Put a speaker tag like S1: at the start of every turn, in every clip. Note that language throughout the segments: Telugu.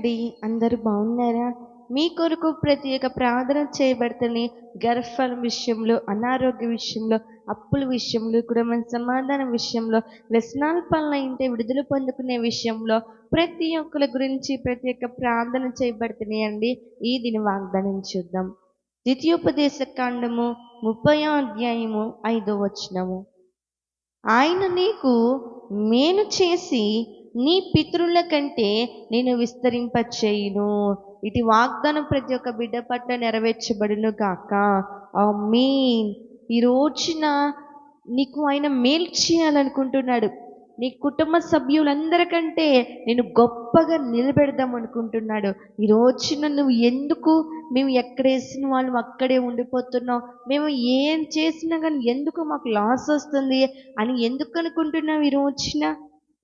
S1: అండి. అందరూ బాగున్నారా? మీ కొరకు ప్రత్యేక ప్రార్థన చేయబడుతుంది. గర్భఫలం విషయంలో, అనారోగ్య విషయంలో, అప్పుల విషయంలో, కుటుంబ సమాధానం విషయంలో, వ్యసనాల పాలన ఇంటే విడుదల పొందుకునే విషయంలో ప్రతి ఒక్కరి గురించి ప్రత్యేక ప్రార్థన చేయబడుతున్నాయండి. ఈ దిన వాగ్దానం చూద్దాం. ద్వితీయోపదేశ కాండము 30వ అధ్యాయము 5వ వచనము. ఆయన నీకు మేలు చేసి నీ పితరుల కంటే నేను విస్తరింపచేయును. ఇటు వాగ్దానం ప్రతి ఒక్క బిడ్డ పట్ల నెరవేర్చబడును గాక. ఆమేన్. ఈ రోజున నీకు ఆయన మేలు చేయాలనుకుంటున్నాడు. నీ కుటుంబ సభ్యులందరికంటే నేను గొప్పగా నిలబెడదాం అనుకుంటున్నాడు. ఈ రోజున నువ్వు ఎందుకు మేము ఎక్కడేసిన వాళ్ళు అక్కడే ఉండిపోతున్నాం, మేము ఏం చేసినా కానీ ఎందుకు మాకు లాస్ వస్తుంది అని ఎందుకు అనుకుంటున్నావు? ఈ రోజున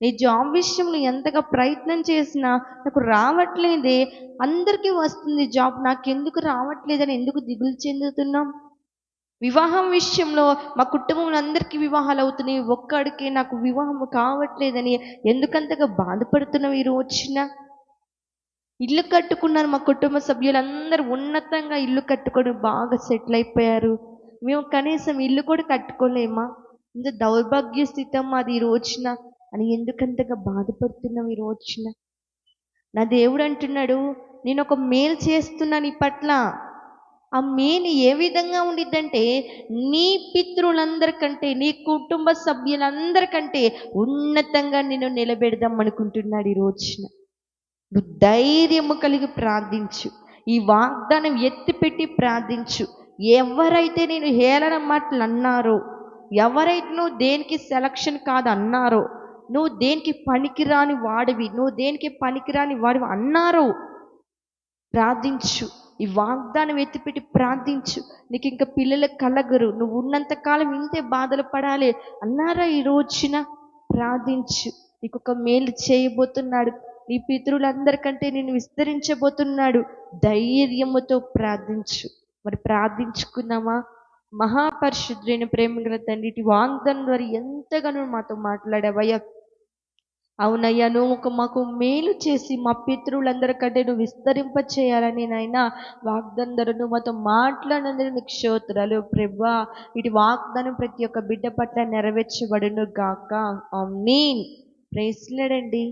S1: నీ జాబ్ విషయంలో ఎంతగా ప్రయత్నం చేసినా నాకు రావట్లేదే, అందరికీ వస్తుంది జాబ్, నాకెందుకు రావట్లేదని ఎందుకు దిగులు చెందుతున్నాం? వివాహం విషయంలో మా కుటుంబంలో అందరికీ వివాహాలు అవుతున్నాయి, ఒక్కడికే నాకు వివాహం కావట్లేదని ఎందుకంతగా బాధపడుతున్నావు? ఈ రోజున ఇల్లు కట్టుకున్నారు, మా కుటుంబ సభ్యులందరూ ఉన్నతంగా ఇల్లు కట్టుకొని బాగా సెటిల్ అయిపోయారు, మేము కనీసం ఇల్లు కూడా కట్టుకోలేమా? ఇంత దౌర్భాగ్య స్థితి మాది ఈ రోజున అని ఎందుకంతగా బాధపడుతున్నావు? ఈ రోజున నా దేవుడు అంటున్నాడు, నేను ఒక మేలు చేస్తున్నాను నీ పట్ల. ఆ మేలు ఏ విధంగా ఉండిద్దంటే, నీ పితరులందరికంటే, నీ కుటుంబ సభ్యులందరికంటే ఉన్నతంగా నేను నిలబెడదాం అనుకుంటున్నాడు ఈ రోజున. నువ్వు ధైర్యము కలిగి ప్రార్థించు, ఈ వాగ్దానం ఎత్తిపెట్టి ప్రార్థించు. ఎవరైతే నేను హేళన మాటలు అన్నారో, ఎవరైతే నువ్వు దేనికి సెలక్షన్ కాదు అన్నారో, నువ్వు దేనికి పనికిరాని వాడివి, నువ్వు దేనికి పనికిరాని వాడివి అన్నారో, ప్రార్థించు. ఈ వాగ్దానం ఎత్తిపెట్టి ప్రార్థించు. నీకు ఇంకా పిల్లలు కలగరు, నువ్వు ఉన్నంతకాలం ఇంతే బాధలు పడాలి అన్నారా? ఈ రోజున ప్రార్థించు. నీకు ఒక మేలు చేయబోతున్నాడు. నీ పితరులందరికంటే నేను విస్తరించబోతున్నాడు. ధైర్యముతో ప్రార్థించు. మరి ప్రార్థించుకున్నామా? మహాపరిశుద్ధుడైన ప్రేమగల తండ్రి, ఇటు వాగ్దానం ద్వారా ఎంతగానో మాతో మాట్లాడావయ్యా. అవునయ్యా, నువ్వు మాకు మేలు చేసి మా పితరులందరికంటే నువ్వు విస్తరింప చేయాలని నాయనా వాగ్దానం ద్వారా నువ్వు మాతో మాట్లాడినందుకు నీకు స్తోత్రాలు ప్రభువా. ఇటు వాగ్దానం ప్రతి ఒక్క బిడ్డ పట్ల నెరవేర్చబడును గాక. ఆమేన్. ప్రైజ్ లార్డ్ అండి.